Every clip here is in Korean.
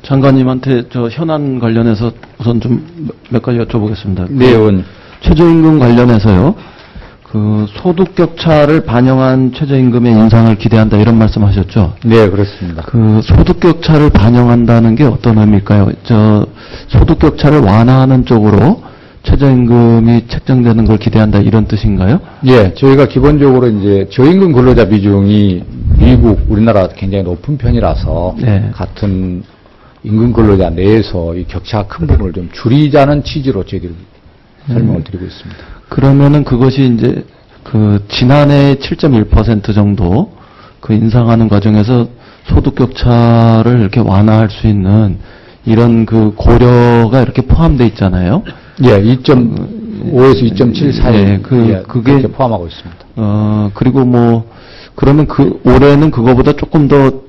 장관님한테 저 현안 관련해서 우선 좀 몇 가지 여쭤보겠습니다. 네, 의원님. 최저임금 관련해서요. 그 소득 격차를 반영한 최저임금의 인상을 기대한다 이런 말씀하셨죠? 네, 그렇습니다. 그 소득 격차를 반영한다는 게 어떤 의미일까요? 저 소득 격차를 완화하는 쪽으로 최저임금이 책정되는 걸 기대한다 이런 뜻인가요? 예, 저희가 기본적으로 이제 저임금 근로자 비중이 미국, 우리나라 굉장히 높은 편이라서 네. 같은 임금 근로자 내에서 이 격차가 큰 부분을 좀 줄이자는 취지로 저희들이 설명을 드리고 있습니다. 그러면은 그것이 이제 그 지난해 7.1% 정도 그 인상하는 과정에서 소득 격차를 이렇게 완화할 수 있는 이런 그 고려가 이렇게 포함되어 있잖아요. 예, 2.5에서 2.7 사이 예, 그게 그렇게 포함하고 있습니다. 그리고 뭐 그러면 그 올해는 그거보다 조금 더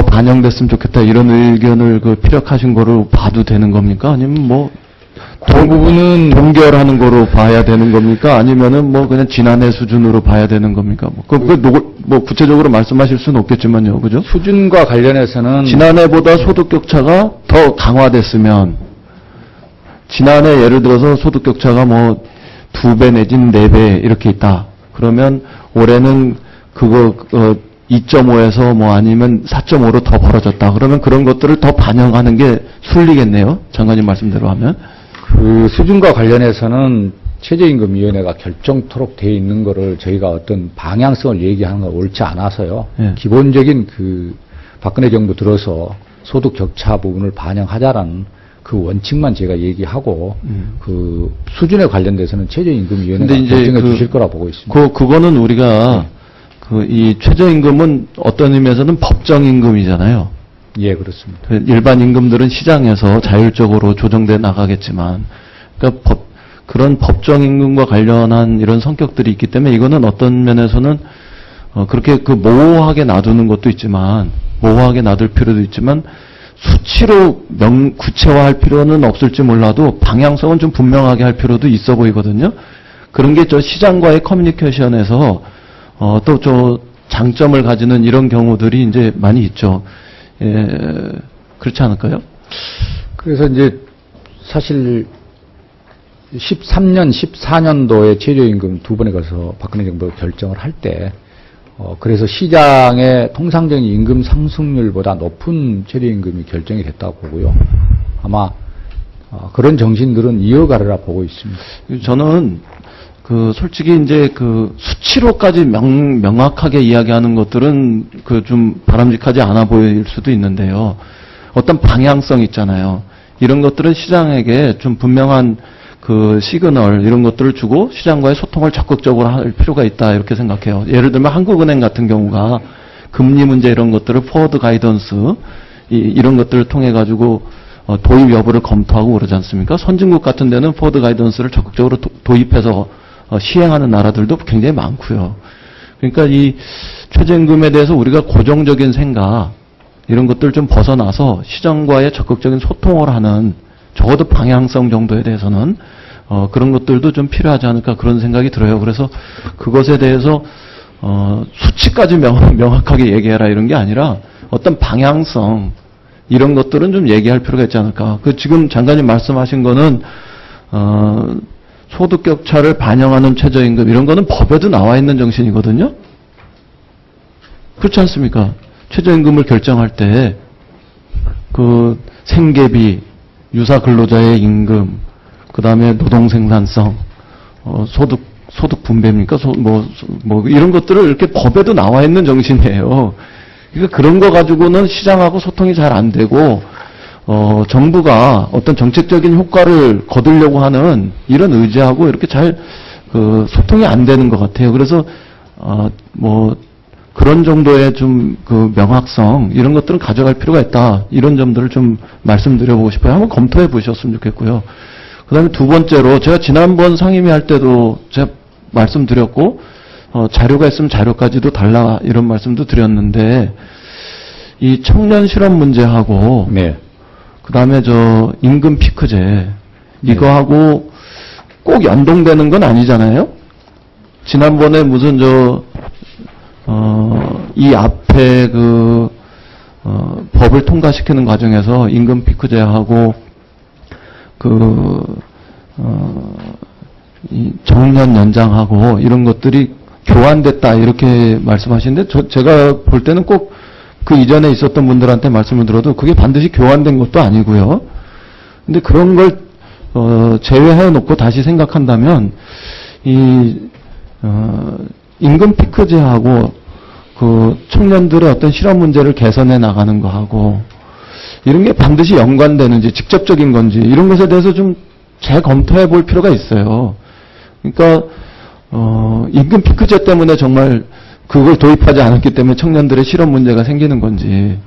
반영됐으면 좋겠다 이런 의견을 그 피력하신 거로 봐도 되는 겁니까? 아니면 뭐 부분은 동결하는 거로 봐야 되는 겁니까? 아니면은 뭐 그냥 지난해 수준으로 봐야 되는 겁니까? 뭐 구체적으로 말씀하실 수는 없겠지만요, 그죠? 수준과 관련해서는 지난해보다 소득 격차가 더 강화됐으면 지난해 예를 들어서 소득 격차가 뭐 2배 내지는 4배 이렇게 있다. 그러면 올해는 그거 2.5에서 뭐 아니면 4.5로 더 벌어졌다. 그러면 그런 것들을 더 반영하는 게 순리겠네요. 장관님 말씀대로 하면. 그 수준과 관련해서는 최저임금위원회가 결정토록 돼 있는 거를 저희가 어떤 방향성을 얘기하는 건 옳지 않아서요. 예. 기본적인 그 박근혜 정부 들어서 소득 격차 부분을 반영하자라는 그 원칙만 제가 얘기하고 그 수준에 관련돼서는 최저임금위원회가 결정해 주실 거라 보고 있습니다. 그거는 우리가 이 최저임금은 어떤 의미에서는 법정임금이잖아요. 예, 그렇습니다. 일반 임금들은 시장에서 자율적으로 조정돼 나가겠지만, 그러니까 그런 법정임금과 관련한 이런 성격들이 있기 때문에 이거는 어떤 면에서는 그렇게 그 모호하게 놔두는 것도 있지만, 모호하게 놔둘 필요도 있지만, 수치로 구체화할 필요는 없을지 몰라도 방향성은 좀 분명하게 할 필요도 있어 보이거든요. 그런 게 저 시장과의 커뮤니케이션에서 또 저 장점을 가지는 이런 경우들이 이제 많이 있죠. 예, 그렇지 않을까요? 그래서 이제 사실 13년, 14년도에 최저임금 두 번에 걸쳐서 박근혜 정부가 결정을 할 때, 그래서 시장의 통상적인 임금 상승률보다 높은 최저임금이 결정이 됐다고 보고요. 아마 그런 정신들은 이어가리라 보고 있습니다. 저는 솔직히 이제 수치로까지 명확하게 이야기하는 것들은 좀 바람직하지 않아 보일 수도 있는데요. 어떤 방향성 있잖아요. 이런 것들은 시장에게 좀 분명한 시그널 이런 것들을 주고 시장과의 소통을 적극적으로 할 필요가 있다 이렇게 생각해요. 예를 들면 한국은행 같은 경우가 금리 문제 이런 것들을 포워드 가이던스 이런 것들을 통해 가지고 도입 여부를 검토하고 그러지 않습니까? 선진국 같은 데는 포워드 가이던스를 적극적으로 도입해서 시행하는 나라들도 굉장히 많고요. 그러니까 이 최저임금에 대해서 우리가 고정적인 생각 이런 것들 좀 벗어나서 시장과의 적극적인 소통을 하는 적어도 방향성 정도에 대해서는 그런 것들도 좀 필요하지 않을까 그런 생각이 들어요. 그래서 그것에 대해서 수치까지 명확하게 얘기해라 이런 게 아니라 어떤 방향성 이런 것들은 좀 얘기할 필요가 있지 않을까. 지금 장관님 말씀하신 거는 소득 격차를 반영하는 최저임금 이런 거는 법에도 나와 있는 정신이거든요. 그렇지 않습니까? 최저임금을 결정할 때 생계비, 유사 근로자의 임금, 그다음에 노동 생산성, 소득 분배입니까? 이런 것들을 이렇게 법에도 나와 있는 정신이에요. 그러니까 그런 거 가지고는 시장하고 소통이 잘 안 되고 정부가 어떤 정책적인 효과를 거두려고 하는 이런 의지하고 이렇게 잘 소통이 안 되는 것 같아요. 그래서 그런 정도의 좀 명확성 이런 것들은 가져갈 필요가 있다. 이런 점들을 좀 말씀드려보고 싶어요. 한번 검토해 보셨으면 좋겠고요. 그다음에 두 번째로 제가 지난번 상임위 할 때도 제가 말씀드렸고 자료가 있으면 자료까지도 달라 이런 말씀도 드렸는데 이 청년 실업 문제하고 네. 그다음에 임금 피크제 이거하고 꼭 연동되는 건 아니잖아요. 지난번에 무슨 이 앞에 법을 통과시키는 과정에서 임금 피크제하고 이 정년 연장하고 이런 것들이 교환됐다 이렇게 말씀하시는데 제가 볼 때는 꼭 그 이전에 있었던 분들한테 말씀을 들어도 그게 반드시 교환된 것도 아니고요. 근데 그런 걸 제외해 놓고 다시 생각한다면 임금 피크제하고 그 청년들의 어떤 실업 문제를 개선해 나가는 거하고 이런 게 반드시 연관되는지 직접적인 건지 이런 것에 대해서 좀 재검토해 볼 필요가 있어요. 그러니까 임금 피크제 때문에 정말 그걸 도입하지 않았기 때문에 청년들의 실업 문제가 생기는 건지